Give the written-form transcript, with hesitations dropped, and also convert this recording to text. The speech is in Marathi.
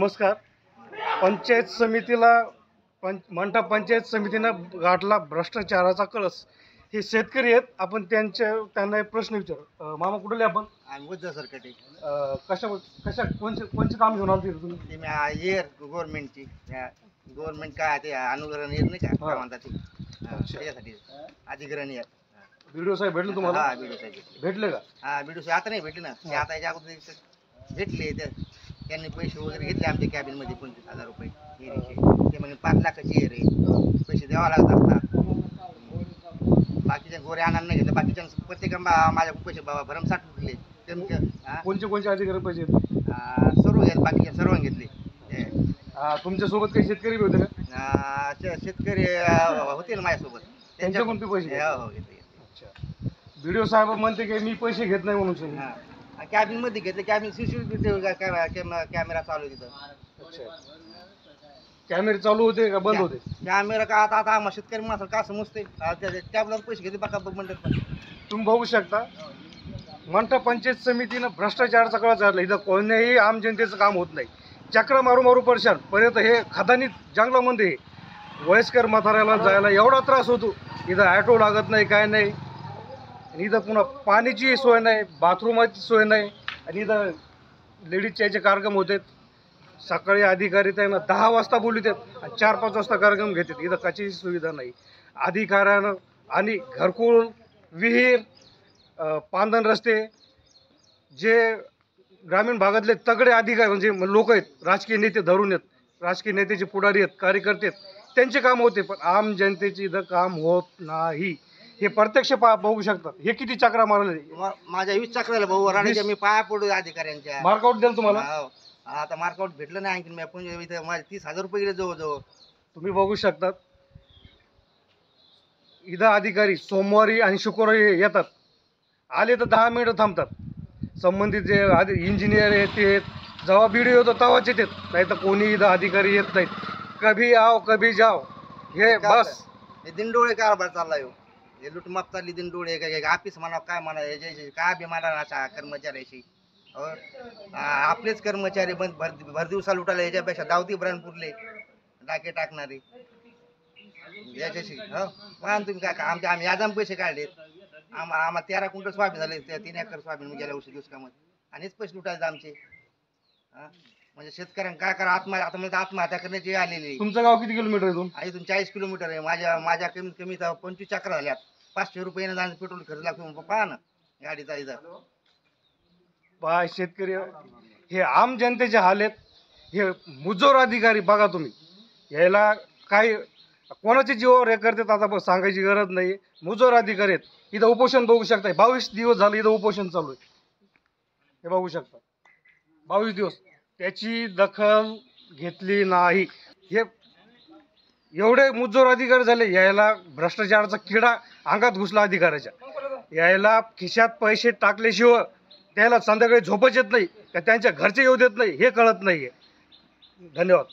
नमस्कार. पंचायत समितीला मंठा पंचायत समितीनं गाठला भ्रष्टाचाराचा कळस. हे शेतकरी आहेत. आपण त्यांना एक प्रश्न विचारू. मामा कुठले आपण? सरकटे कशा कोणचे काम घेऊन आले तुम्ही? गव्हर्नमेंटची गव्हर्नमेंट काय ते अनुग्रहण येत नाही का काय म्हणतात ते त्याच्यासाठी अधिग्रहण येत. बीडीओ साहेब भेटले तुम्हाला? हा बीडीओ साहेब भेटले का? हा बीडीओ साहेब आता नाही भेटले ना, ते आता याच्या अगोदर भेटले. त्यांनी पैसे वगैरे घेतले आमच्या कॅबिन मध्ये 25,000 रुपये एरीचे. ते म्हणजे 5 लाखाची एरी पैसे द्यावा लागत असतात. बाकीच्या गोरे आणायला नाही घेतलं. बाकीच्या प्रत्येक माझ्या पैसे बाबा भरमसाठ उठले. कोणते अधिकारी पैसे सर्व घेतले, बाकीच्या सर्वांनी घेतले. तुमच्या सोबत काही शेतकरी होते का? शेतकरी होते ना माझ्यासोबत, त्यांच्या कोणते पैसे? हो घेतले. बीडीओ साहेब म्हणते की मी पैसे घेत नाही म्हणून. कॅबिन मध्ये घेतले. कॅबिन सीसीटीव्ही कॅमेरा चालू आहे तिथं. कॅमेरे चालू होते का बंद होते? कॅमेरा का आता आम्हाला शेतकरी माणसाला का समजते? कॅबला पैसे घेतले बघा म्हणतात. तुम्ही बघू शकता मंठा पंचायत समितीनं भ्रष्टाचाराचा कळस झाला. इथं कोणत्याही आम जनतेचं काम होत नाही. चक्र मारू मारू परेशान. पर्यंत हे खदानी जंगलामध्ये वयस्कर म्हाताऱ्याला जायला एवढा त्रास होतो. इथं ॲटो लागत नाही, काय नाही. आणि इथं पुन्हा पाण्याची सोय नाही, बाथरूमाची सोय नाही. आणि इथं लेडीजचे याचे कार्यक्रम होते. सकाळी अधिकारी त्यांना 10 वाजता बोलवतात आणि 4-5 वाजता कार्यक्रम घेतात. इथं कशाची सुविधा नाही. अधिकाऱ्यानं आणि घरकुल, विहीर, पांदन रस्ते, जे ग्रामीण भागातले तगडे अधिकारी म्हणजे लोक आहेत, राजकीय नेते धरून आहेत, राजकीय नेत्याचे पुढारी आहेत, कार्यकर्ते आहेत, त्यांचे काम होते. पण आम जनतेचे इथं काम होत नाही. हे प्रत्यक्ष बघू शकतात. हे किती चक्रा मारले? माझ्या 20 चक्राला भाऊ राणाच्या मी पाया पडू अधिकाऱ्यांच्या. मार्कआउट द्याल तुम्हाला? आता मार्कआउट भेटलं नाही आणखी. मी इथं माझे 30,000 रुपये गेले जवळजवळ. तुम्ही बघू शकतात इथं अधिकारी सोमवारी आणि शुक्रवारी येतात. आले तर 10 मिनिटं थांबतात. संबंधित जे इंजिनियर आहेत ते जेव्हा बीडीओ येतो तेव्हाच येतात, नाही तर कोणी इथं अधिकारी येत नाहीत. कभी आओ कभी जाओ. हे बस हे दिनडोळे कारभार चाललाय. हे लुटमाप चालली दिनडोळे. ऑफिस म्हणा काय म्हणा काय बिमारा अशा कर्मचाऱ्याशी. आपलेच कर्मचारी भर दिवसा लुटायला याच्यापेक्षा दावती ब्रांडपूरले डाके टाकणारे याच्याशी. मान तुम्ही काय आम्ही यादाम पैसे काढलेत. आम्हाला 13 क्विंटल सोयाबीन झाले. 3 एकर सोयाबीन गेल्या वर्षी दुष्काळामध्ये. आणिच पैसे लुटायचे आमचे. म्हणजे शेतकऱ्यांना काय करा आत्महत्या करण्याची आलेली. तुमचं गाव किती किलोमीटर आहे? इथून 40 किलोमीटर आहे. माझ्या कमीत कमी 25 चक्र झाल्यात. 500 रुपये जाणं पेट्रोल खर्च लागतो. पहा ना गाडीचा इथं. पहा शेतकरी हे आम जनतेचे हाल आहेत. हे मुजोर अधिकारी बघा तुम्ही, यायला काही कोणाच्या जीवावर हे करतात आता सांगायची गरज नाही. मुजोर अधिकारी आहेत. इथं उपोषण बघू शकता. 22 दिवस झाले इथं उपोषण चालू आहे. हे बघू शकता 22 दिवस. त्याची दखल घेतली नाही. हे एवढे मुजोर अधिकारी झाले. यायला भ्रष्टाचाराचा किडा अंगात घुसला अधिकाऱ्याच्या. यायला खिशात पैसे टाकल्याशिवाय त्याला संध्याकाळी झोपच येत नाही का त्यांच्या घरचे येऊ देत नाही हे कळत नाहीये. धन्यवाद.